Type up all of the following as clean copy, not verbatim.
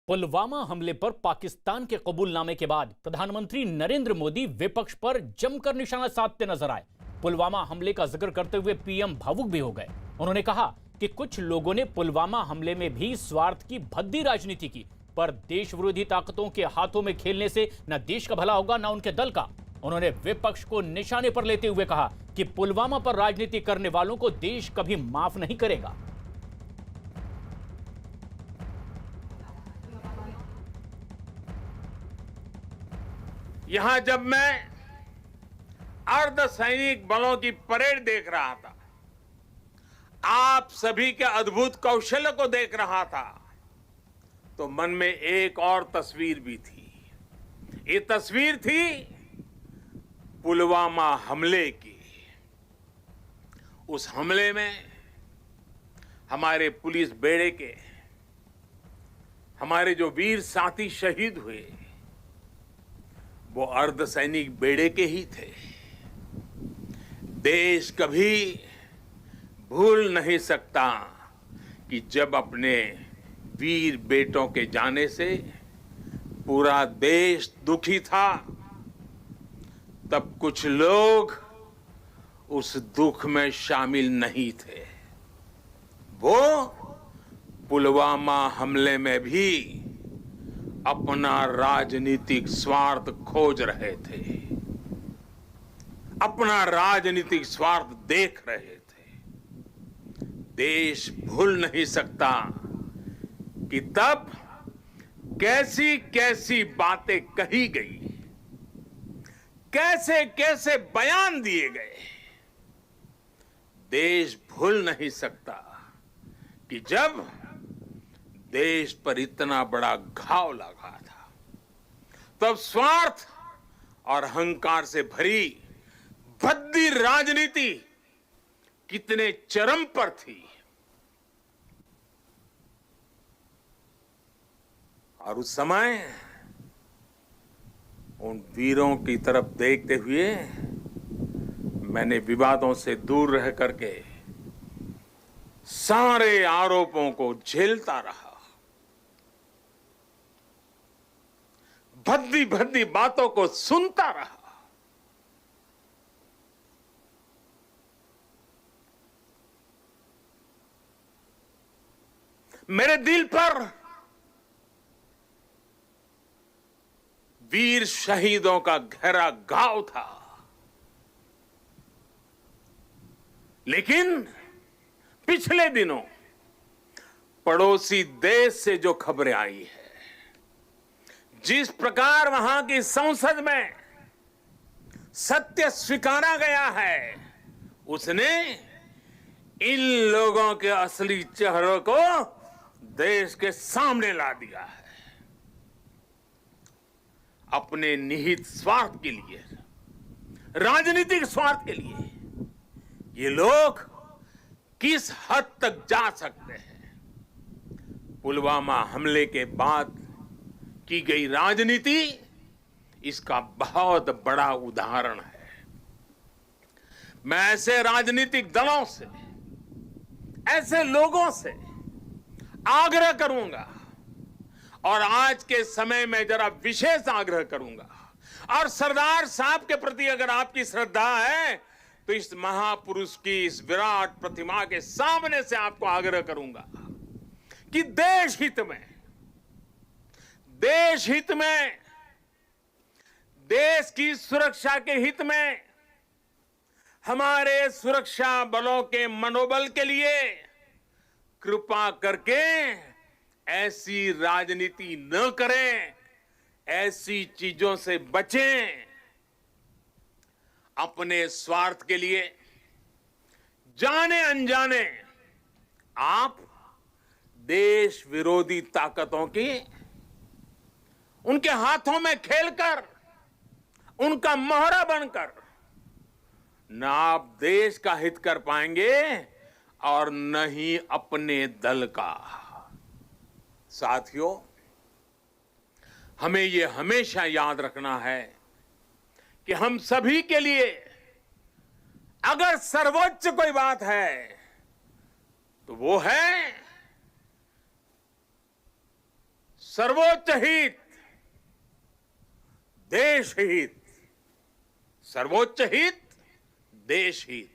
पुलवामा हमले पर पाकिस्तान के कबूलनामे के बाद प्रधानमंत्री नरेंद्र मोदी विपक्ष पर जमकर निशाना साधते नजर आए। पुलवामा हमले का जिक्र करते हुए पीएम भावुक भी हो गए। उन्होंने कहा कि कुछ लोगों ने पुलवामा हमले में भी स्वार्थ की भद्दी राजनीति की, पर देश विरोधी ताकतों के हाथों में खेलने से न देश का भला होगा न उनके दल का। उन्होंने विपक्ष को निशाने पर लेते हुए कहा कि पुलवामा पर राजनीति करने वालों को देश कभी माफ नहीं करेगा। यहां जब मैं अर्धसैनिक बलों की परेड देख रहा था, आप सभी के अद्भुत कौशल्य को देख रहा था, तो मन में एक और तस्वीर भी थी। ये तस्वीर थी पुलवामा हमले की। उस हमले में हमारे पुलिस बेड़े के हमारे जो वीर साथी शहीद हुए, वो अर्धसैनिक बेड़े के ही थे। देश कभी भूल नहीं सकता कि जब अपने वीर बेटों के जाने से पूरा देश दुखी था, तब कुछ लोग उस दुख में शामिल नहीं थे। वो पुलवामा हमले में भी अपना राजनीतिक स्वार्थ खोज रहे थे, अपना राजनीतिक स्वार्थ देख रहे थे। देश भूल नहीं सकता कि तब कैसी कैसी बातें कही गई, कैसे कैसे बयान दिए गए। देश भूल नहीं सकता कि जब देश पर इतना बड़ा घाव लगा था, तब स्वार्थ और अहंकार से भरी भद्दी राजनीति कितने चरम पर थी। और उस समय उन वीरों की तरफ देखते हुए मैंने विवादों से दूर रह करके सारे आरोपों को झेलता रहा, भद्दी भद्दी बातों को सुनता रहा। मेरे दिल पर वीर शहीदों का गहरा घाव था, लेकिन पिछले दिनों पड़ोसी देश से जो खबरें आई है, जिस प्रकार वहां की संसद में सत्य स्वीकारा गया है, उसने इन लोगों के असली चेहरों को देश के सामने ला दिया है। अपने निहित स्वार्थ के लिए, राजनीतिक स्वार्थ के लिए ये लोग किस हद तक जा सकते हैं। पुलवामा हमले के बाद की गई राजनीति इसका बहुत बड़ा उदाहरण है। मैं ऐसे राजनीतिक दलों से, ऐसे लोगों से आग्रह करूंगा, और आज के समय में जरा विशेष आग्रह करूंगा, और सरदार साहब के प्रति अगर आपकी श्रद्धा है तो इस महापुरुष की इस विराट प्रतिमा के सामने से आपको आग्रह करूंगा कि देश हित में, देश की सुरक्षा के हित में, हमारे सुरक्षा बलों के मनोबल के लिए कृपा करके ऐसी राजनीति न करें, ऐसी चीजों से बचें। अपने स्वार्थ के लिए जाने अनजाने आप देश विरोधी ताकतों की उनके हाथों में खेलकर, उनका मोहरा बनकर न आप देश का हित कर पाएंगे और न ही अपने दल का। साथियों, हमें यह हमेशा याद रखना है कि हम सभी के लिए अगर सर्वोच्च कोई बात है तो वो है सर्वोच्च हित, देश हित, सर्वोच्च हित, देश हित।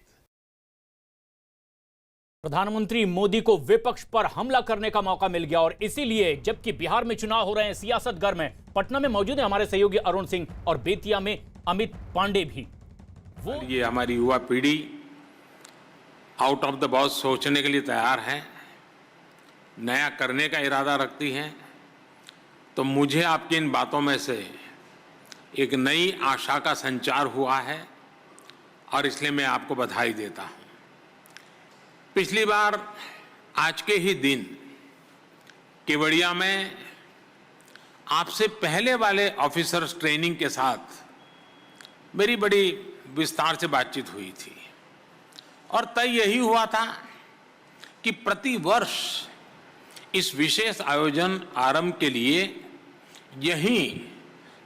प्रधानमंत्री मोदी को विपक्ष पर हमला करने का मौका मिल गया और इसीलिए जबकि बिहार में चुनाव हो रहे हैं, सियासत गर्म है। पटना में मौजूद है हमारे सहयोगी अरुण सिंह और बेतिया में अमित पांडे भी। ये हमारी युवा पीढ़ी आउट ऑफ द बॉक्स सोचने के लिए तैयार है, नया करने का इरादा रखती है। तो मुझे आपकी इन बातों में से एक नई आशा का संचार हुआ है और इसलिए मैं आपको बधाई देता हूं। पिछली बार आज के ही दिन केवड़िया में आपसे पहले वाले ऑफिसर्स ट्रेनिंग के साथ मेरी बड़ी विस्तार से बातचीत हुई थी और तय यही हुआ था कि प्रति वर्ष इस विशेष आयोजन आरंभ के लिए यहीं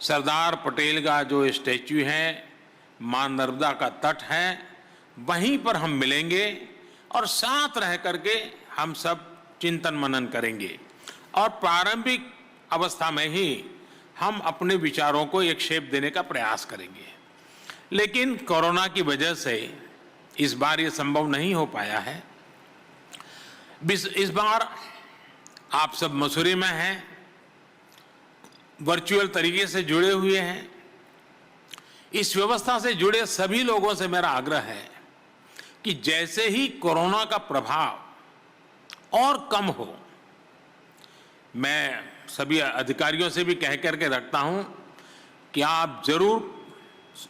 सरदार पटेल का जो स्टैच्यू है, मां नर्मदा का तट है, वहीं पर हम मिलेंगे और साथ रह करके हम सब चिंतन मनन करेंगे और प्रारंभिक अवस्था में ही हम अपने विचारों को एक शेप देने का प्रयास करेंगे। लेकिन कोरोना की वजह से इस बार ये संभव नहीं हो पाया है। इस बार आप सब मसूरी में हैं, वर्चुअल तरीके से जुड़े हुए हैं। इस व्यवस्था से जुड़े सभी लोगों से मेरा आग्रह है कि जैसे ही कोरोना का प्रभाव और कम हो, मैं सभी अधिकारियों से भी कह करके रखता हूं कि आप जरूर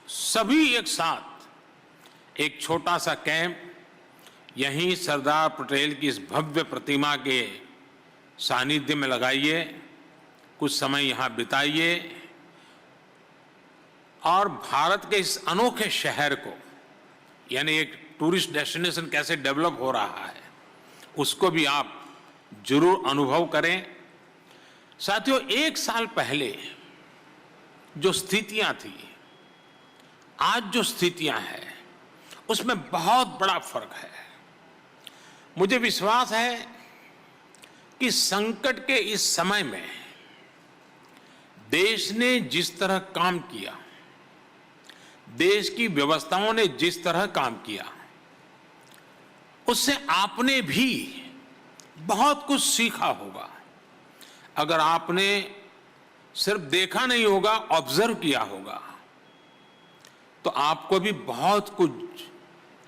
सभी एक साथ एक छोटा सा कैंप यहीं सरदार पटेल की इस भव्य प्रतिमा के सानिध्य में लगाइए, कुछ समय यहां बिताइए और भारत के इस अनोखे शहर को, यानी एक टूरिस्ट डेस्टिनेशन कैसे डेवलप हो रहा है, उसको भी आप जरूर अनुभव करें। साथियों, एक साल पहले जो स्थितियां थी, आज जो स्थितियां हैं, उसमें बहुत बड़ा फर्क है। मुझे विश्वास है कि संकट के इस समय में देश ने जिस तरह काम किया, देश की व्यवस्थाओं ने जिस तरह काम किया, उससे आपने भी बहुत कुछ सीखा होगा। अगर आपने सिर्फ देखा नहीं होगा, ऑब्जर्व किया होगा, तो आपको भी बहुत कुछ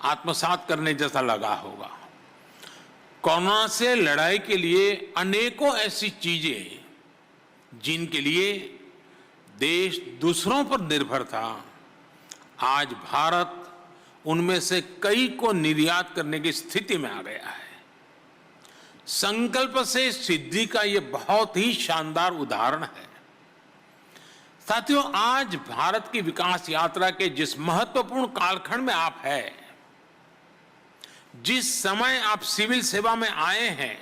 आत्मसात करने जैसा लगा होगा। कोरोना से लड़ाई के लिए अनेकों ऐसी चीजें जिनके लिए देश दूसरों पर निर्भर था, आज भारत उनमें से कई को निर्यात करने की स्थिति में आ गया है। संकल्प से सिद्धि का यह बहुत ही शानदार उदाहरण है। साथियों, आज भारत की विकास यात्रा के जिस महत्वपूर्ण कालखंड में आप हैं, जिस समय आप सिविल सेवा में आए हैं,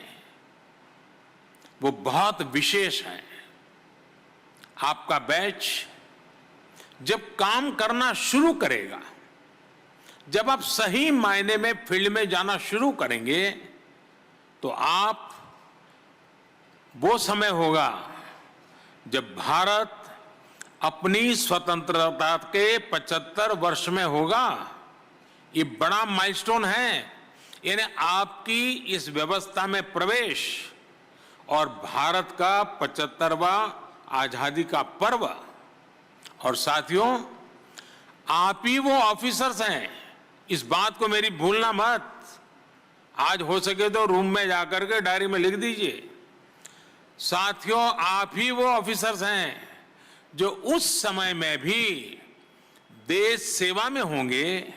वो बहुत विशेष है। आपका बैच जब काम करना शुरू करेगा, जब आप सही मायने में फील्ड में जाना शुरू करेंगे, तो आप वो समय होगा जब भारत अपनी स्वतंत्रता के 75 वर्ष में होगा। ये बड़ा माइलस्टोन है, यानी आपकी इस व्यवस्था में प्रवेश और भारत का 75वां आजादी का पर्व। और साथियों, आप ही वो ऑफिसर्स हैं, इस बात को मेरी भूलना मत। आज हो सके तो रूम में जाकर के डायरी में लिख दीजिए। साथियों, आप ही वो ऑफिसर्स हैं जो उस समय में भी देश सेवा में होंगे,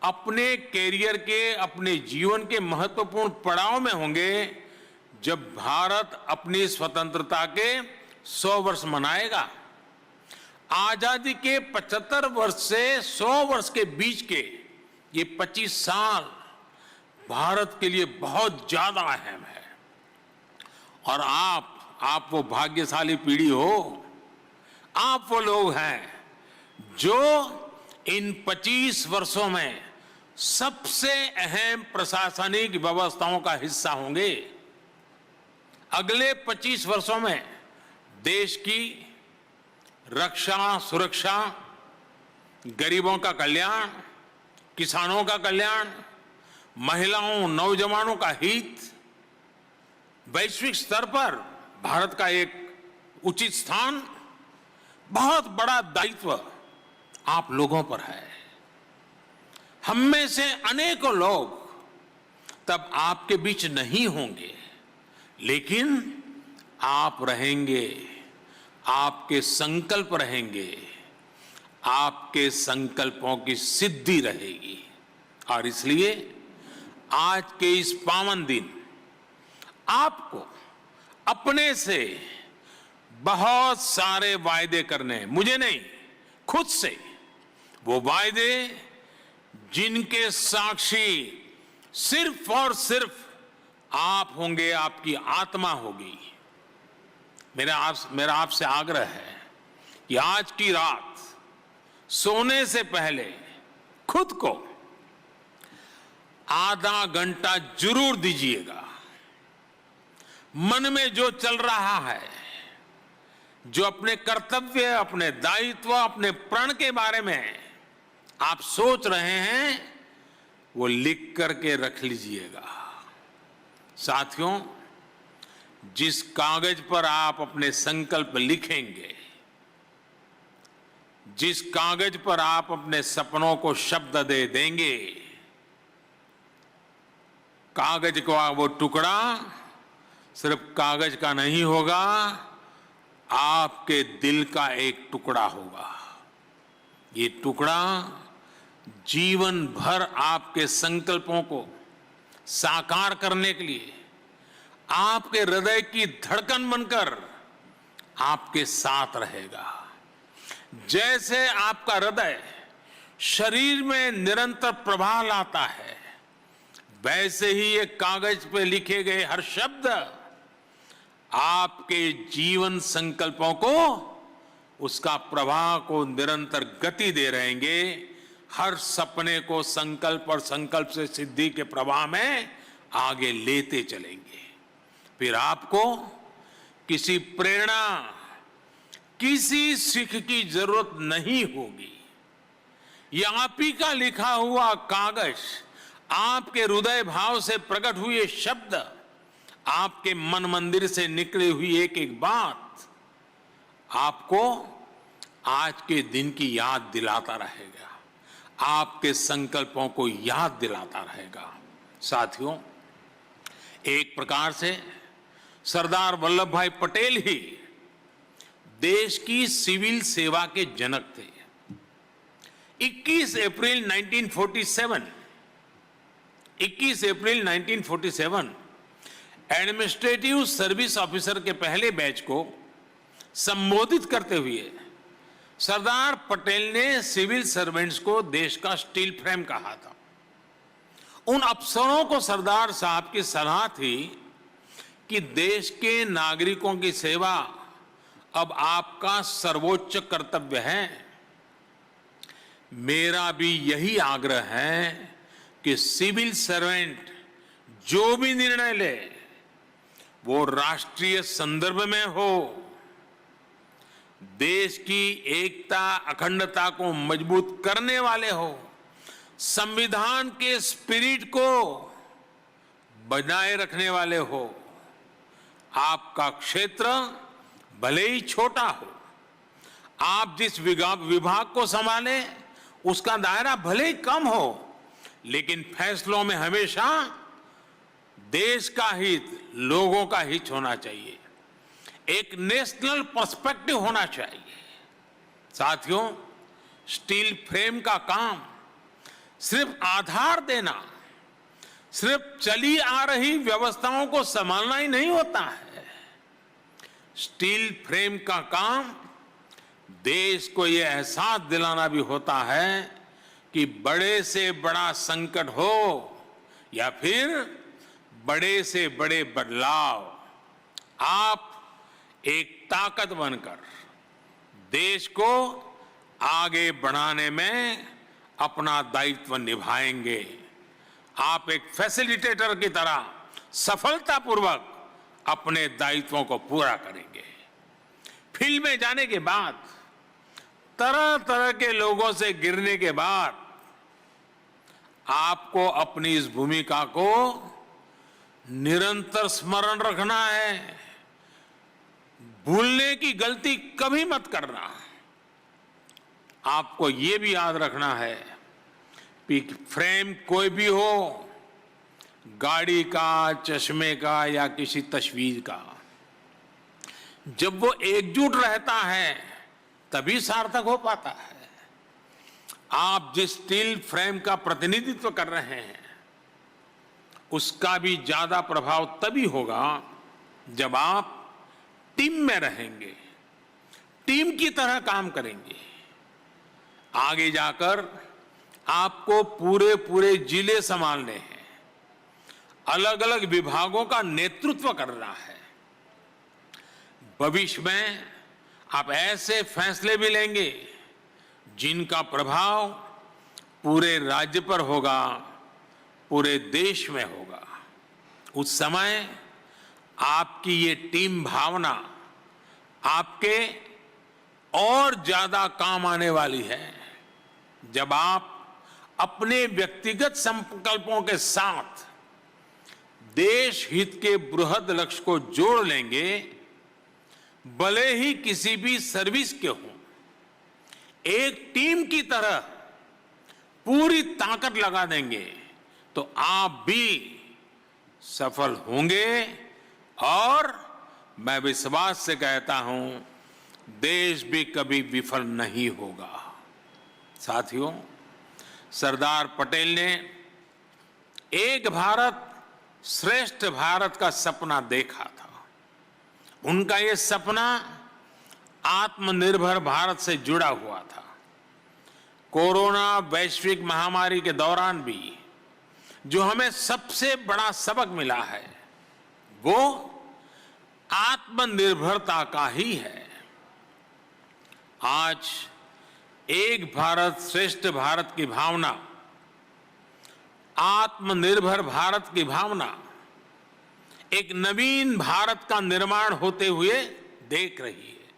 अपने कैरियर के, अपने जीवन के महत्वपूर्ण पड़ाव में होंगे, जब भारत अपनी स्वतंत्रता के 100 वर्ष मनाएगा। आजादी के 75 वर्ष से 100 वर्ष के बीच के ये 25 साल भारत के लिए बहुत ज्यादा अहम है। और आप वो भाग्यशाली पीढ़ी हो, आप वो लोग हैं जो इन 25 वर्षों में सबसे अहम प्रशासनिक व्यवस्थाओं का हिस्सा होंगे। अगले 25 वर्षों में देश की रक्षा, सुरक्षा, गरीबों का कल्याण, किसानों का कल्याण, महिलाओं, नौजवानों का हित, वैश्विक स्तर पर भारत का एक उचित स्थान, बहुत बड़ा दायित्व आप लोगों पर है। हम में से अनेकों लोग तब आपके बीच नहीं होंगे, लेकिन आप रहेंगे, आपके संकल्प रहेंगे, आपके संकल्पों की सिद्धि रहेगी। और इसलिए आज के इस पावन दिन आपको अपने से बहुत सारे वायदे करने हैं, मुझे नहीं, खुद से। वो वायदे जिनके साक्षी सिर्फ और सिर्फ आप होंगे, आपकी आत्मा होगी। मेरा आपसे आग्रह है कि आज की रात सोने से पहले खुद को आधा घंटा जरूर दीजिएगा। मन में जो चल रहा है, जो अपने कर्तव्य, अपने दायित्व, अपने प्रण के बारे में आप सोच रहे हैं, वो लिख करके रख लीजिएगा। साथियों, जिस कागज पर आप अपने संकल्प लिखेंगे, जिस कागज पर आप अपने सपनों को शब्द दे देंगे, कागज का वो टुकड़ा सिर्फ कागज का नहीं होगा, आपके दिल का एक टुकड़ा होगा। ये टुकड़ा जीवन भर आपके संकल्पों को साकार करने के लिए आपके हृदय की धड़कन बनकर आपके साथ रहेगा। जैसे आपका हृदय शरीर में निरंतर प्रवाह लाता है, वैसे ही ये कागज पे लिखे गए हर शब्द आपके जीवन संकल्पों को, उसका प्रवाह को निरंतर गति दे रहेंगे। हर सपने को संकल्प और संकल्प से सिद्धि के प्रवाह में आगे लेते चलेंगे। फिर आपको किसी प्रेरणा, किसी सीख की जरूरत नहीं होगी। ये आप ही का लिखा हुआ कागज, आपके हृदय भाव से प्रकट हुए शब्द, आपके मन मंदिर से निकली हुई एक एक बात आपको आज के दिन की याद दिलाता रहेगा, आपके संकल्पों को याद दिलाता रहेगा। साथियों, एक प्रकार से सरदार वल्लभ भाई पटेल ही देश की सिविल सेवा के जनक थे। 21 अप्रैल 1947 एडमिनिस्ट्रेटिव सर्विस ऑफिसर के पहले बैच को संबोधित करते हुए सरदार पटेल ने सिविल सर्वेंट्स को देश का स्टील फ्रेम कहा था। उन अफसरों को सरदार साहब की सलाह थी कि देश के नागरिकों की सेवा अब आपका सर्वोच्च कर्तव्य है। मेरा भी यही आग्रह है कि सिविल सर्वेंट जो भी निर्णय ले, वो राष्ट्रीय संदर्भ में हो, देश की एकता, अखंडता को मजबूत करने वाले हो, संविधान के स्पिरिट को बनाए रखने वाले हो। आपका क्षेत्र भले ही छोटा हो, आप जिस विभाग को संभाले उसका दायरा भले ही कम हो, लेकिन फैसलों में हमेशा देश का हित, लोगों का हित होना चाहिए, एक नेशनल पर्सपेक्टिव होना चाहिए। साथियों, स्टील फ्रेम का काम सिर्फ आधार देना, सिर्फ चली आ रही व्यवस्थाओं को संभालना ही नहीं होता है। स्टील फ्रेम का काम देश को यह एहसास दिलाना भी होता है कि बड़े से बड़ा संकट हो या फिर बड़े से बड़े बदलाव, आप एक ताकत बनकर देश को आगे बढ़ाने में अपना दायित्व निभाएंगे। आप एक फैसिलिटेटर की तरह सफलतापूर्वक अपने दायित्वों को पूरा करेंगे। फील्ड में जाने के बाद, तरह तरह के लोगों से गिरने के बाद आपको अपनी इस भूमिका को निरंतर स्मरण रखना है। भूलने की गलती कभी मत करना। आपको ये भी याद रखना है कि फ्रेम कोई भी हो, गाड़ी का, चश्मे का या किसी तस्वीर का, जब वो एकजुट रहता है तभी सार्थक हो पाता है। आप जिस स्टील फ्रेम का प्रतिनिधित्व कर रहे हैं उसका भी ज्यादा प्रभाव तभी होगा जब आप टीम में रहेंगे, टीम की तरह काम करेंगे। आगे जाकर आपको पूरे पूरे जिले संभालने हैं, अलग अलग विभागों का नेतृत्व करना है। भविष्य में आप ऐसे फैसले भी लेंगे जिनका प्रभाव पूरे राज्य पर होगा, पूरे देश में होगा। उस समय आपकी ये टीम भावना आपके और ज्यादा काम आने वाली है। जब आप अपने व्यक्तिगत संकल्पों के साथ देश हित के बृहद लक्ष्य को जोड़ लेंगे, भले ही किसी भी सर्विस के हों, एक टीम की तरह पूरी ताकत लगा देंगे तो आप भी सफल होंगे। और मैं विश्वास से कहता हूं, देश भी कभी विफल नहीं होगा। साथियों, सरदार पटेल ने एक भारत श्रेष्ठ भारत का सपना देखा था। उनका ये सपना आत्मनिर्भर भारत से जुड़ा हुआ था। कोरोना वैश्विक महामारी के दौरान भी जो हमें सबसे बड़ा सबक मिला है वो आत्मनिर्भरता का ही है। आज एक भारत श्रेष्ठ भारत की भावना, आत्मनिर्भर भारत की भावना एक नवीन भारत का निर्माण होते हुए देख रही है।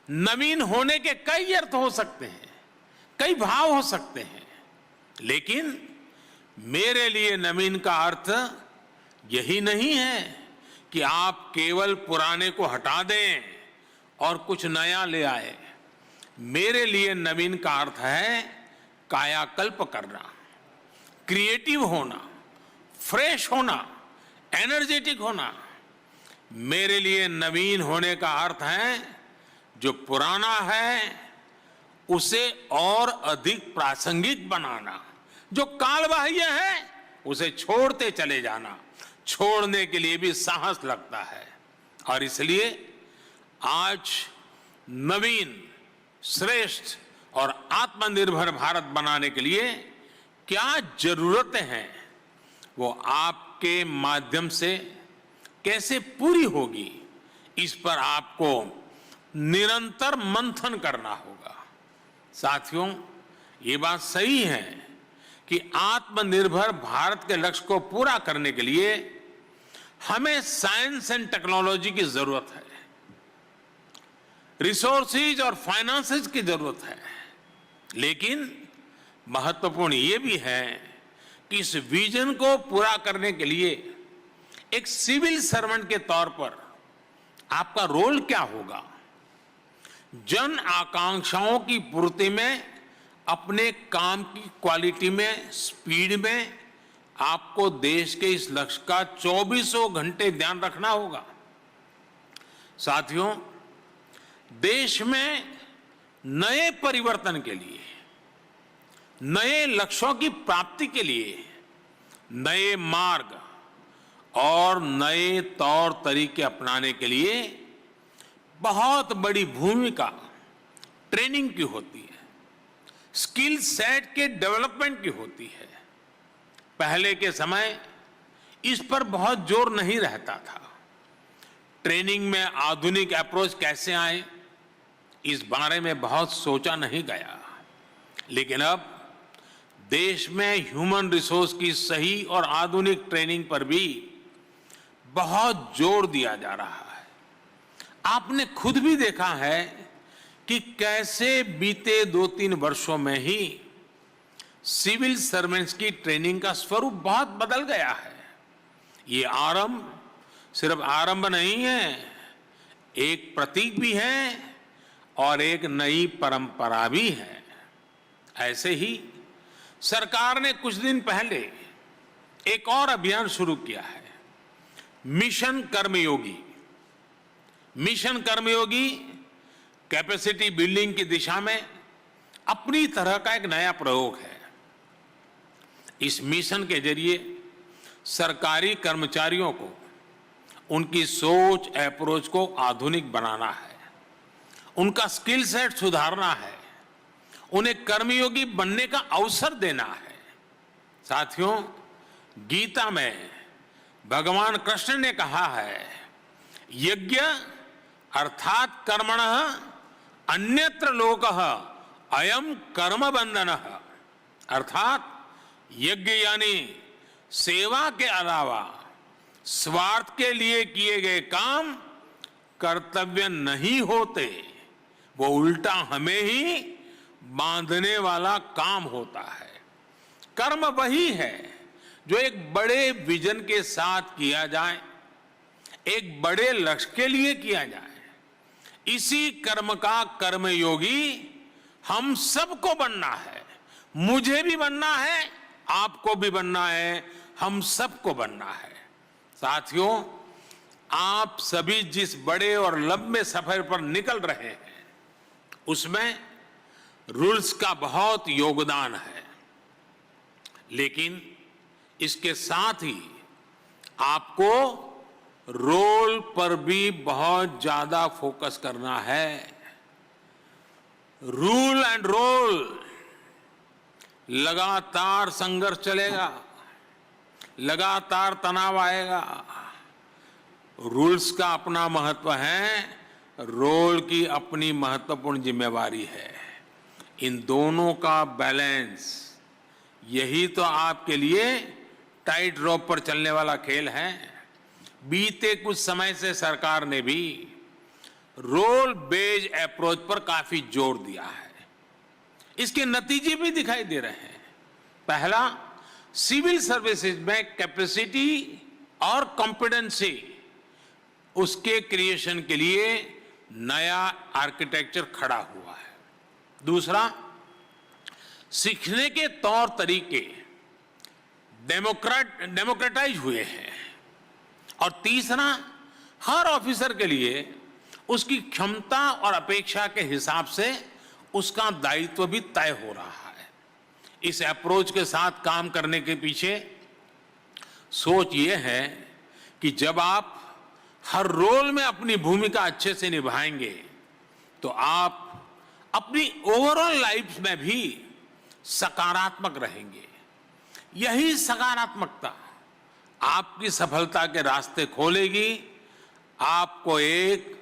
नवीन होने के कई अर्थ हो सकते हैं, कई भाव हो सकते हैं, लेकिन मेरे लिए नवीन का अर्थ यही नहीं है कि आप केवल पुराने को हटा दें और कुछ नया ले आए। मेरे लिए नवीन का अर्थ है कायाकल्प करना, क्रिएटिव होना, फ्रेश होना, एनर्जेटिक होना। मेरे लिए नवीन होने का अर्थ है जो पुराना है उसे और अधिक प्रासंगिक बनाना, जो कालबाह्य है उसे छोड़ते चले जाना। छोड़ने के लिए भी साहस लगता है। और इसलिए आज नवीन, श्रेष्ठ और आत्मनिर्भर भारत बनाने के लिए क्या जरूरतें हैं वो आपके माध्यम से कैसे पूरी होगी, इस पर आपको निरंतर मंथन करना होगा। साथियों, ये बात सही है कि आत्मनिर्भर भारत के लक्ष्य को पूरा करने के लिए हमें साइंस एंड टेक्नोलॉजी की जरूरत है, रिसोर्सेज और फाइनेंसेस की जरूरत है। लेकिन महत्वपूर्ण ये भी है कि इस विजन को पूरा करने के लिए एक सिविल सर्वेंट के तौर पर आपका रोल क्या होगा। जन आकांक्षाओं की पूर्ति में, अपने काम की क्वालिटी में, स्पीड में आपको देश के इस लक्ष्य का 24 घंटे ध्यान रखना होगा। साथियों, देश में नए परिवर्तन के लिए, नए लक्ष्यों की प्राप्ति के लिए नए मार्ग और नए तौर तरीके अपनाने के लिए बहुत बड़ी भूमिका ट्रेनिंग की होती है, स्किल सेट के डेवलपमेंट की होती है। पहले के समय इस पर बहुत जोर नहीं रहता था। ट्रेनिंग में आधुनिक अप्रोच कैसे आए, इस बारे में बहुत सोचा नहीं गया। लेकिन अब देश में ह्यूमन रिसोर्स की सही और आधुनिक ट्रेनिंग पर भी बहुत जोर दिया जा रहा है। आपने खुद भी देखा है कि कैसे बीते 2-3 वर्षों में ही सिविल सर्वेंट्स की ट्रेनिंग का स्वरूप बहुत बदल गया है। ये आरंभ सिर्फ आरंभ नहीं है, एक प्रतीक भी है और एक नई परंपरा भी है। ऐसे ही सरकार ने कुछ दिन पहले एक और अभियान शुरू किया है, मिशन कर्मयोगी। मिशन कर्मयोगी कैपेसिटी बिल्डिंग की दिशा में अपनी तरह का एक नया प्रयोग है। इस मिशन के जरिए सरकारी कर्मचारियों को उनकी सोच, अप्रोच को आधुनिक बनाना है, उनका स्किल सेट सुधारना है, उन्हें कर्मयोगी बनने का अवसर देना है। साथियों, गीता में भगवान कृष्ण ने कहा है, यज्ञ अर्थात कर्मणः अन्यत्र लोकः अयम कर्म बंधनः। अर्थात यज्ञ यानी सेवा के अलावा स्वार्थ के लिए किए गए काम कर्तव्य नहीं होते, वो उल्टा हमें ही बांधने वाला काम होता है। कर्म वही है जो एक बड़े विजन के साथ किया जाए, एक बड़े लक्ष्य के लिए किया जाए। इसी कर्म का कर्मयोगी हम सबको बनना है। मुझे भी बनना है, आपको भी बनना है, हम सबको बनना है। साथियों, आप सभी जिस बड़े और लंबे सफर पर निकल रहे हैं, उसमें रूल्स का बहुत योगदान है, लेकिन इसके साथ ही आपको रोल पर भी बहुत ज्यादा फोकस करना है। रूल एंड रोल, लगातार संघर्ष चलेगा, लगातार तनाव आएगा। रूल्स का अपना महत्व है, रोल की अपनी महत्वपूर्ण जिम्मेवारी है। इन दोनों का बैलेंस, यही तो आपके लिए टाइट रोप पर चलने वाला खेल है। बीते कुछ समय से सरकार ने भी रोल बेस्ड अप्रोच पर काफी जोर दिया है। इसके नतीजे भी दिखाई दे रहे हैं। पहला, सिविल सर्विसेज में कैपेसिटी और कॉम्पिटेंसी, उसके क्रिएशन के लिए नया आर्किटेक्चर खड़ा हुआ है। दूसरा, सीखने के तौर तरीके डेमोक्रेटाइज हुए हैं। और तीसरा, हर ऑफिसर के लिए उसकी क्षमता और अपेक्षा के हिसाब से उसका दायित्व भी तय हो रहा है। इस अप्रोच के साथ काम करने के पीछे सोच ये है कि जब आप हर रोल में अपनी भूमिका अच्छे से निभाएंगे तो आप अपनी ओवरऑल लाइफ में भी सकारात्मक रहेंगे। यही सकारात्मकता आपकी सफलता के रास्ते खोलेगी, आपको एक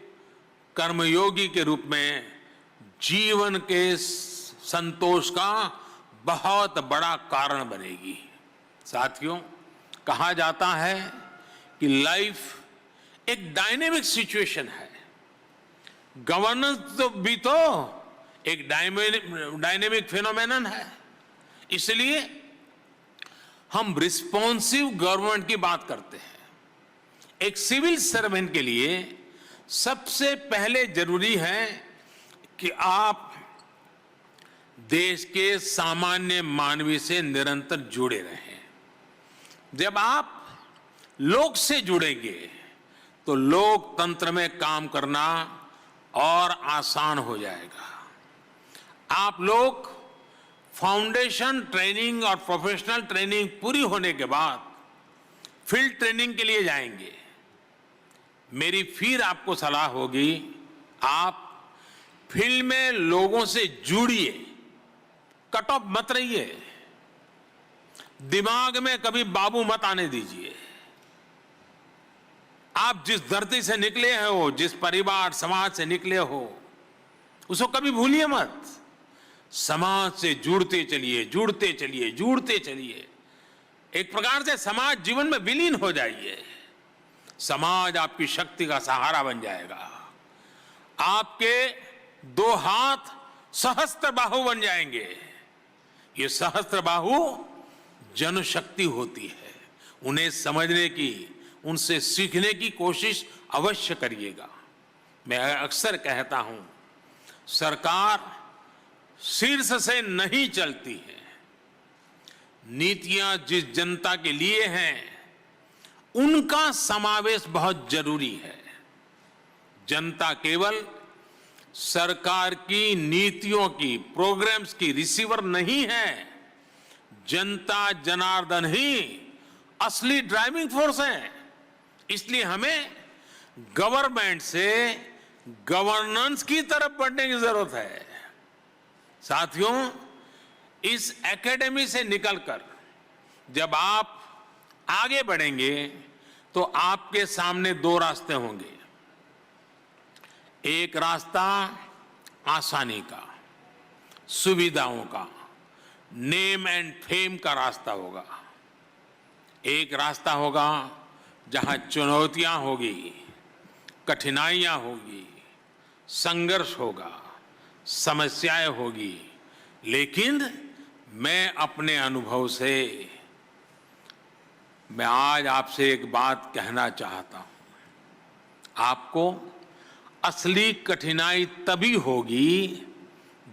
कर्मयोगी के रूप में जीवन के संतोष का बहुत बड़ा कारण बनेगी। साथियों, कहा जाता है कि लाइफ एक डायनेमिक सिचुएशन है। गवर्नेंस तो भी तो एक डायनेमिक फिनोमेनन है। इसलिए हम रिस्पॉन्सिव गवर्नमेंट की बात करते हैं। एक सिविल सर्वेंट के लिए सबसे पहले जरूरी है कि आप देश के सामान्य मानवी से निरंतर जुड़े रहें। जब आप लोग से जुड़ेंगे तो लोकतंत्र में काम करना और आसान हो जाएगा। आप लोग फाउंडेशन ट्रेनिंग और प्रोफेशनल ट्रेनिंग पूरी होने के बाद फील्ड ट्रेनिंग के लिए जाएंगे। मेरी फिर आपको सलाह होगी, आप फील्ड में लोगों से जुड़िए, कट ऑफ मत रहिए, दिमाग में कभी बाबू मत आने दीजिए। आप जिस धरती से निकले हो, जिस परिवार समाज से निकले हो, उसको कभी भूलिए मत। समाज से जुड़ते चलिए, जुड़ते चलिए, जुड़ते चलिए। एक प्रकार से समाज जीवन में विलीन हो जाइए। समाज आपकी शक्ति का सहारा बन जाएगा। आपके 2 हाथ सहस्त्र बाहु बन जाएंगे। ये सहस्त्र बाहु जनशक्ति होती है। उन्हें समझने की, उनसे सीखने की कोशिश अवश्य करिएगा। मैं अक्सर कहता हूं, सरकार शीर्ष से नहीं चलती है। नीतियां जिस जनता के लिए हैं, उनका समावेश बहुत जरूरी है। जनता केवल सरकार की नीतियों की, प्रोग्राम्स की रिसीवर नहीं है। जनता जनार्दन ही असली ड्राइविंग फोर्स है। इसलिए हमें गवर्नमेंट से गवर्नेंस की तरफ बढ़ने की जरूरत है। साथियों, इस एकेडमी से निकलकर जब आप आगे बढ़ेंगे तो आपके सामने 2 रास्ते होंगे। एक रास्ता आसानी का, सुविधाओं का, नेम एंड फेम का रास्ता होगा। एक रास्ता होगा जहां चुनौतियां होगी, कठिनाइयां होगी, संघर्ष होगा, समस्याएं होगी। लेकिन मैं अपने अनुभव से मैं आज आपसे एक बात कहना चाहता हूं। आपको असली कठिनाई तभी होगी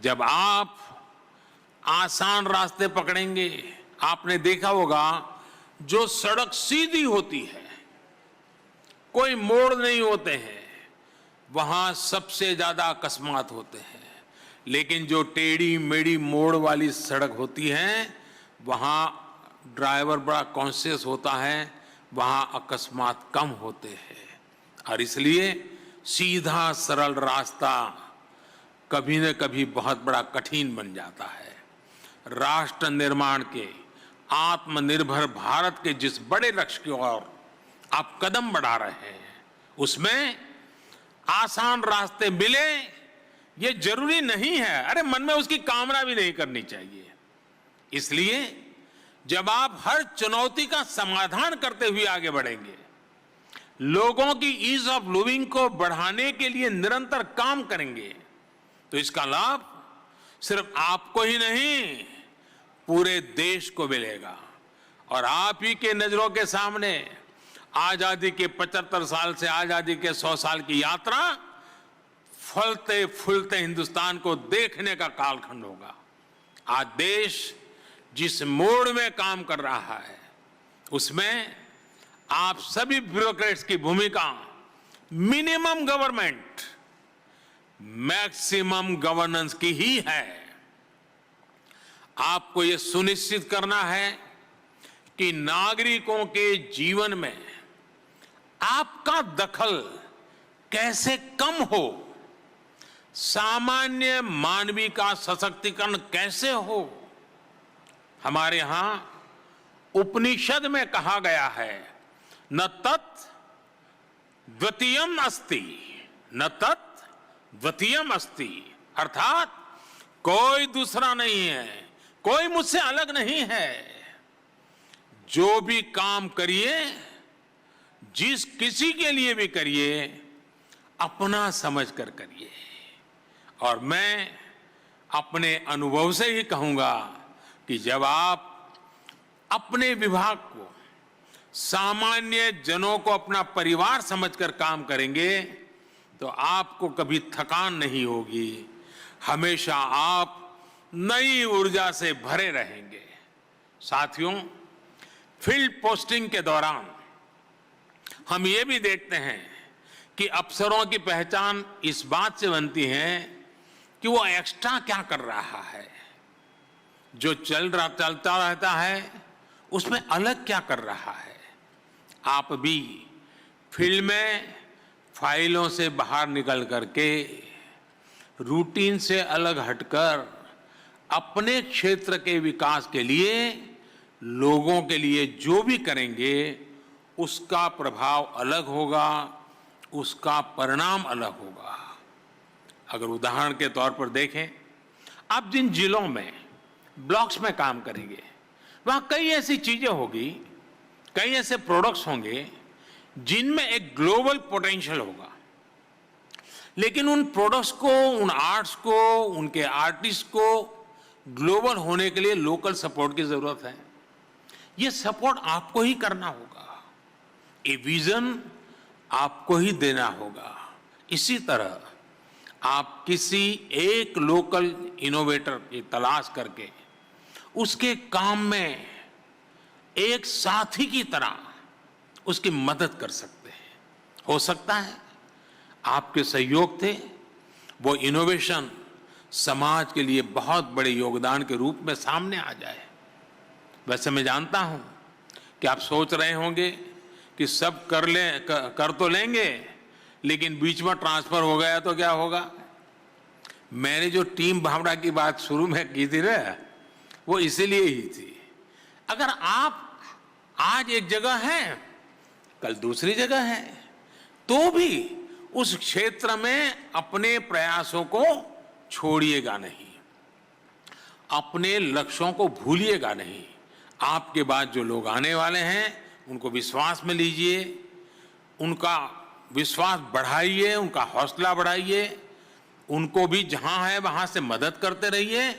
जब आप आसान रास्ते पकड़ेंगे। आपने देखा होगा, जो सड़क सीधी होती है, कोई मोड़ नहीं होते हैं, वहां सबसे ज्यादा अकस्मात होते हैं। लेकिन जो टेढ़ी मेढ़ी मोड़ वाली सड़क होती है, वहां ड्राइवर बड़ा कॉन्शियस होता है, वहां अकस्मात कम होते हैं। और इसलिए सीधा सरल रास्ता कभी न कभी बहुत बड़ा कठिन बन जाता है। राष्ट्र निर्माण के, आत्मनिर्भर भारत के जिस बड़े लक्ष्य की ओर आप कदम बढ़ा रहे हैं, उसमें आसान रास्ते मिले ये जरूरी नहीं है। अरे, मन में उसकी कामना भी नहीं करनी चाहिए। इसलिए जब आप हर चुनौती का समाधान करते हुए आगे बढ़ेंगे, लोगों की ईज ऑफ लिविंग को बढ़ाने के लिए निरंतर काम करेंगे, तो इसका लाभ सिर्फ आपको ही नहीं, पूरे देश को मिलेगा। और आप ही के नजरों के सामने आजादी के 75 साल से आजादी के 100 साल की यात्रा फलते फूलते हिंदुस्तान को देखने का कालखंड होगा। आज देश जिस मोड़ में काम कर रहा है, उसमें आप सभी ब्यूरोक्रेट्स की भूमिका मिनिमम गवर्नमेंट, मैक्सिमम गवर्नेंस की ही है। आपको यह सुनिश्चित करना है कि नागरिकों के जीवन में आपका दखल कैसे कम हो, सामान्य मानवीय का सशक्तिकरण कैसे हो। हमारे यहां उपनिषद में कहा गया है, न तत् द्वितीयम अस्ति, न तत् द्वितीयम अस्ति, अर्थात कोई दूसरा नहीं है, कोई मुझसे अलग नहीं है। जो भी काम करिए, जिस किसी के लिए भी करिए, अपना समझकर करिए। और मैं अपने अनुभव से ही कहूंगा कि जब आप अपने विभाग को, सामान्य जनों को अपना परिवार समझकर काम करेंगे, तो आपको कभी थकान नहीं होगी। हमेशा आप नई ऊर्जा से भरे रहेंगे। साथियों, फील्ड पोस्टिंग के दौरान हम ये भी देखते हैं कि अफसरों की पहचान इस बात से बनती है कि वो एक्स्ट्रा क्या कर रहा है, जो चलता रहता है उसमें अलग क्या कर रहा है। आप भी फील्ड में फाइलों से बाहर निकल करके, रूटीन से अलग हटकर अपने क्षेत्र के विकास के लिए, लोगों के लिए जो भी करेंगे, उसका प्रभाव अलग होगा, उसका परिणाम अलग होगा। अगर उदाहरण के तौर पर देखें, आप जिन जिलों में ब्लॉक्स में काम करेंगे, वहां कई ऐसी चीजें होगी, कई ऐसे प्रोडक्ट्स होंगे जिनमें एक ग्लोबल पोटेंशियल होगा। लेकिन उन प्रोडक्ट्स को, उन आर्ट्स को, उनके आर्टिस्ट को ग्लोबल होने के लिए लोकल सपोर्ट की जरूरत है। ये सपोर्ट आपको ही करना होगा, ये विजन आपको ही देना होगा। इसी तरह आप किसी एक लोकल इनोवेटर की तलाश करके उसके काम में एक साथी की तरह उसकी मदद कर सकते हैं। हो सकता है आपके सहयोग थे वो इनोवेशन समाज के लिए बहुत बड़े योगदान के रूप में सामने आ जाए। वैसे मैं जानता हूं कि आप सोच रहे होंगे कि सब कर तो लेंगे, लेकिन बीच में ट्रांसफर हो गया तो क्या होगा। मैंने जो टीम भावना की बात शुरू में की थी ना, वो इसीलिए ही थी। अगर आप आज एक जगह हैं, कल दूसरी जगह है, तो भी उस क्षेत्र में अपने प्रयासों को छोड़िएगा नहीं, अपने लक्ष्यों को भूलिएगा नहीं। आपके बाद जो लोग आने वाले हैं उनको विश्वास में लीजिए, उनका विश्वास बढ़ाइए, उनका हौसला बढ़ाइए, उनको भी जहां है वहां से मदद करते रहिए।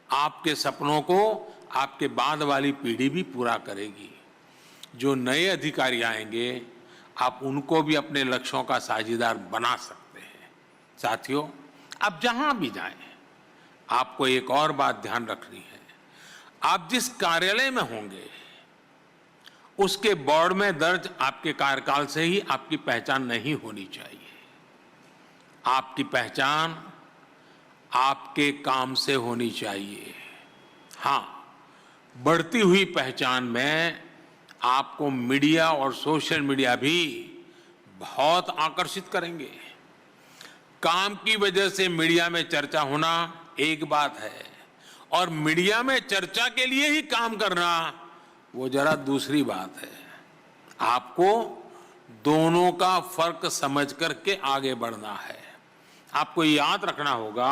आपके सपनों को आपके बाद वाली पीढ़ी भी पूरा करेगी। जो नए अधिकारी आएंगे आप उनको भी अपने लक्ष्यों का साझीदार बना सकते हैं। साथियों, आप जहां भी जाएं, आपको एक और बात ध्यान रखनी है। आप जिस कार्यालय में होंगे उसके बोर्ड में दर्ज आपके कार्यकाल से ही आपकी पहचान नहीं होनी चाहिए। आपकी पहचान आपके काम से होनी चाहिए। हां, बढ़ती हुई पहचान में आपको मीडिया और सोशल मीडिया भी बहुत आकर्षित करेंगे। काम की वजह से मीडिया में चर्चा होना एक बात है, और मीडिया में चर्चा के लिए ही काम करना वो जरा दूसरी बात है। आपको दोनों का फर्क समझ करके आगे बढ़ना है। आपको याद रखना होगा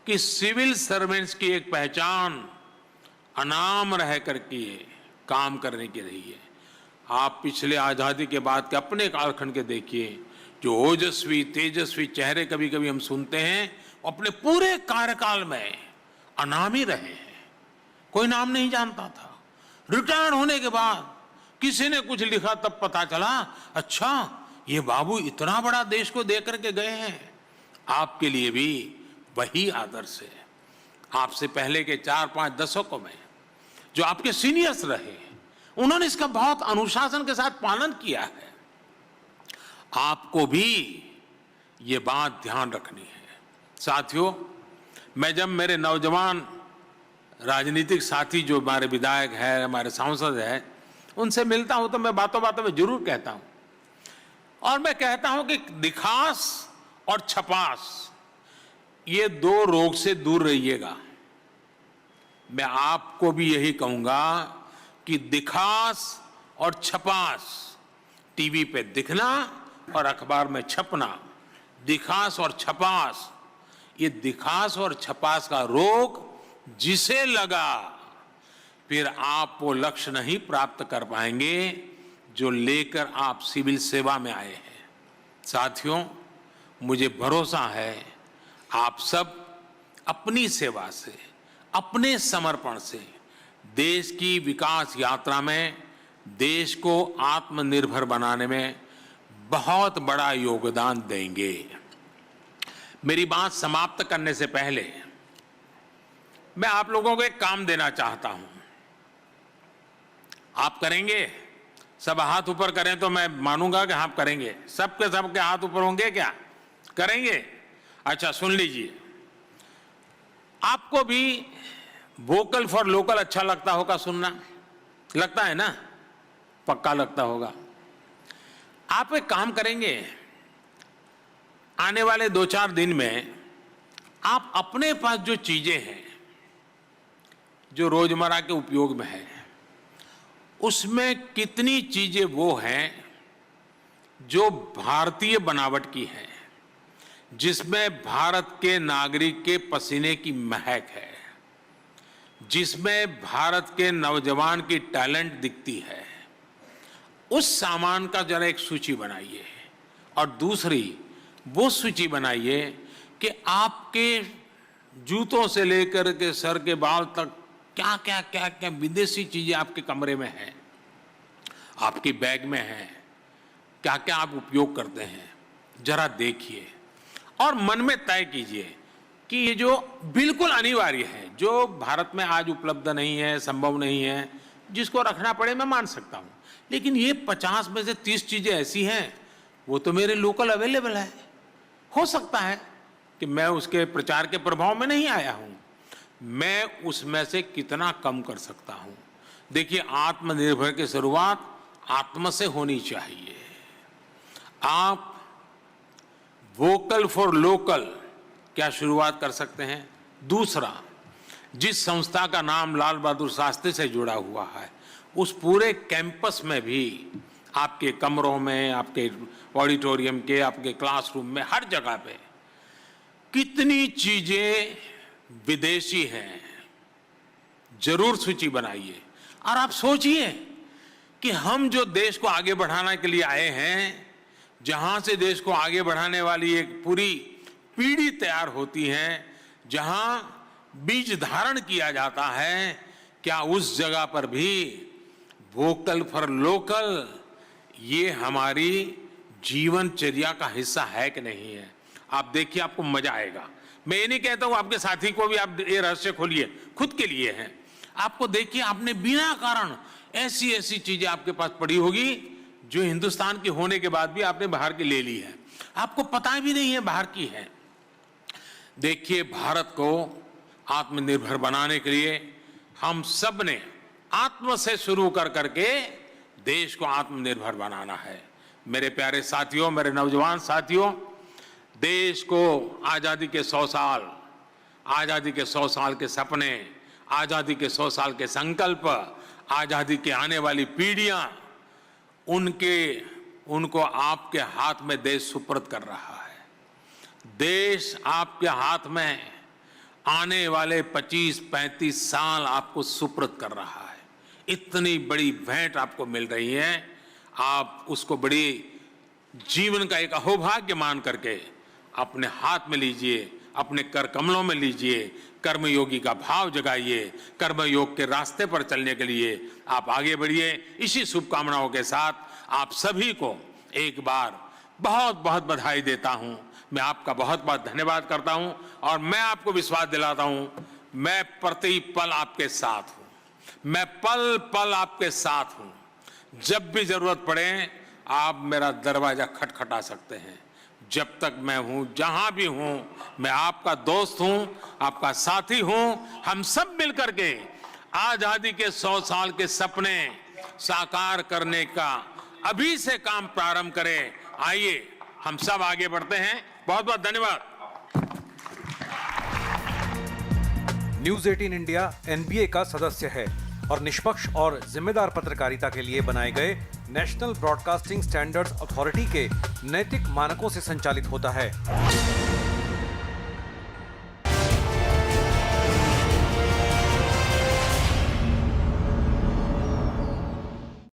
कि सिविल सर्वेंट्स की एक पहचान अनाम रह करके काम करने की रही है। आप पिछले आजादी के बाद के अपने कालखंड के देखिए, जो ओजस्वी तेजस्वी चेहरे कभी कभी हम सुनते हैं, अपने पूरे कार्यकाल में अनामी रहे हैं, कोई नाम नहीं जानता था। रिटायर होने के बाद किसी ने कुछ लिखा तब पता चला, अच्छा ये बाबू इतना बड़ा देश को दे करके गए हैं। आपके लिए भी वही आदर्श है। आपसे पहले के 4-5 दशकों में जो आपके सीनियर्स रहे, उन्होंने इसका बहुत अनुशासन के साथ पालन किया है। आपको भी ये बात ध्यान रखनी है। साथियों, मैं जब मेरे नौजवान राजनीतिक साथी जो हमारे विधायक हैं, हमारे सांसद हैं, उनसे मिलता हूं तो मैं बातों बातों में जरूर कहता हूं, और मैं कहता हूं कि दिखास और छपास ये दो रोग से दूर रहिएगा। मैं आपको भी यही कहूंगा कि दिखास और छपास, टीवी पे दिखना और अखबार में छपना, दिखास और छपास, ये दिखास और छपास का रोग जिसे लगा, फिर आप वो लक्ष्य नहीं प्राप्त कर पाएंगे जो लेकर आप सिविल सेवा में आए हैं। साथियों, मुझे भरोसा है आप सब अपनी सेवा से, अपने समर्पण से देश की विकास यात्रा में देश को आत्मनिर्भर बनाने में बहुत बड़ा योगदान देंगे। मेरी बात समाप्त करने से पहले मैं आप लोगों को एक काम देना चाहता हूं। आप करेंगे? सब हाथ ऊपर करें तो मैं मानूंगा कि आप करेंगे। सबके हाथ ऊपर होंगे क्या? करेंगे? अच्छा, सुन लीजिए। आपको भी वोकल फॉर लोकल अच्छा लगता होगा सुनना, लगता है ना? पक्का लगता होगा। आप एक काम करेंगे, आने वाले 2-4 दिन में आप अपने पास जो चीजें हैं जो रोजमर्रा के उपयोग में है, उसमें कितनी चीजें वो हैं जो भारतीय बनावट की हैं, जिसमें भारत के नागरिक के पसीने की महक है, जिसमें भारत के नौजवान की टैलेंट दिखती है, उस सामान का जरा एक सूची बनाइए। और दूसरी, वो सूची बनाइए कि आपके जूतों से लेकर के सर के बाल तक क्या क्या क्या क्या विदेशी चीजें आपके कमरे में हैं, आपके बैग में हैं, क्या क्या आप उपयोग करते हैं, जरा देखिए और मन में तय कीजिए कि ये जो बिल्कुल अनिवार्य है, जो भारत में आज उपलब्ध नहीं है, संभव नहीं है, जिसको रखना पड़े मैं मान सकता हूँ, लेकिन ये 50 में से 30 चीजें ऐसी हैं वो तो मेरे लोकल अवेलेबल है। हो सकता है कि मैं उसके प्रचार के प्रभाव में नहीं आया हूं, मैं उसमें से कितना कम कर सकता हूं। देखिए, आत्मनिर्भर की शुरुआत आत्म से होनी चाहिए। आप वोकल फॉर लोकल क्या शुरुआत कर सकते हैं। दूसरा, जिस संस्था का नाम लाल बहादुर शास्त्री से जुड़ा हुआ है, उस पूरे कैंपस में भी, आपके कमरों में, आपके ऑडिटोरियम के, आपके क्लासरूम में, हर जगह पे कितनी चीजें विदेशी हैं, जरूर सूची बनाइए। और आप सोचिए कि हम जो देश को आगे बढ़ाने के लिए आए हैं, जहां से देश को आगे बढ़ाने वाली एक पूरी पीढ़ी तैयार होती है, जहां बीज धारण किया जाता है, क्या उस जगह पर भी वोकल फॉर लोकल ये हमारी जीवनचर्या का हिस्सा है कि नहीं है। आप देखिए, आपको मजा आएगा। मैं ये नहीं कहता हूं आपके साथी को भी आप ये रहस्य खोलिए, खुद के लिए है। आपको देखिए, आपने बिना कारण ऐसी ऐसी चीजें आपके पास पड़ी होगी जो हिंदुस्तान के होने के बाद भी आपने बाहर की ले ली है, आपको पता भी नहीं है बाहर की है। देखिए, भारत को आत्मनिर्भर बनाने के लिए हम सब ने आत्म से शुरू कर करके देश को आत्मनिर्भर बनाना है। मेरे प्यारे साथियों, मेरे नौजवान साथियों, देश को आजादी के 100 साल, आजादी के 100 साल के सपने, आजादी के 100 साल के संकल्प, आजादी के आने वाली पीढ़ियां, उनको आपके हाथ में देश सुपुर्द कर रहा है। देश आपके हाथ में आने वाले 25-35 साल आपको सुपुर्द कर रहा है। इतनी बड़ी भेंट आपको मिल रही है, आप उसको बड़ी जीवन का एक अहोभाग्य मान करके अपने हाथ में लीजिए, अपने कर कमलों में लीजिए, कर्मयोगी का भाव जगाइए, कर्मयोग के रास्ते पर चलने के लिए आप आगे बढ़िए। इसी शुभकामनाओं के साथ आप सभी को एक बार बहुत बहुत बधाई देता हूं। मैं आपका बहुत बहुत धन्यवाद करता हूं और मैं आपको विश्वास दिलाता हूं, मैं प्रति पल आपके साथ हूं, मैं पल पल आपके साथ हूं। जब भी जरूरत पड़े आप मेरा दरवाजा खटखटा सकते हैं। जब तक मैं हूं, जहां भी हूं, मैं आपका दोस्त हूं, आपका साथी हूं। हम सब मिलकर के आजादी के 100 साल के सपने साकार करने का अभी से काम प्रारंभ करें। आइए हम सब आगे बढ़ते हैं। बहुत बहुत धन्यवाद। न्यूज 18 इंडिया एनबीए का सदस्य है और निष्पक्ष और जिम्मेदार पत्रकारिता के लिए बनाए गए नेशनल ब्रॉडकास्टिंग स्टैंडर्ड्स अथॉरिटी के नैतिक मानकों से संचालित होता है।